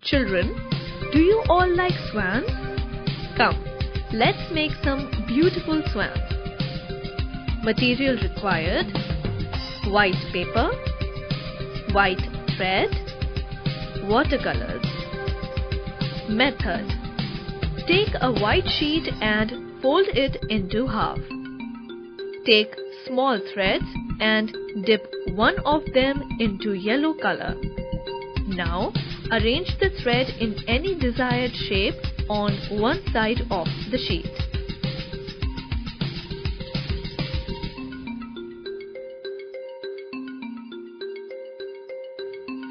Children, do you all like swans? Come, let's make some beautiful swans. Material required: white paper, white thread, watercolors. Method: take a white sheet and fold it into half. Take small threads and dip one of them into yellow color. Now, arrange the thread in any desired shape on one side of the sheet.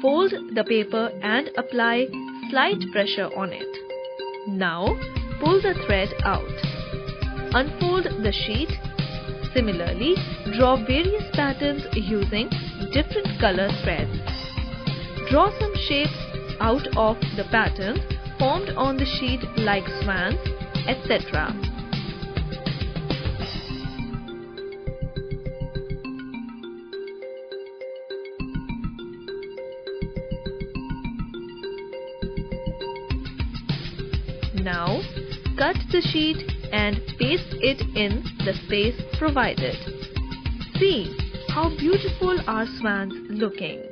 Fold the paper and apply slight pressure on it. Now, pull the thread out. Unfold the sheet. Similarly, draw various patterns using different color threads. Draw some shapes out of the patterns formed on the sheet like swans, etc. Now, cut the sheet and paste it in the space provided. See how beautiful our swans looking.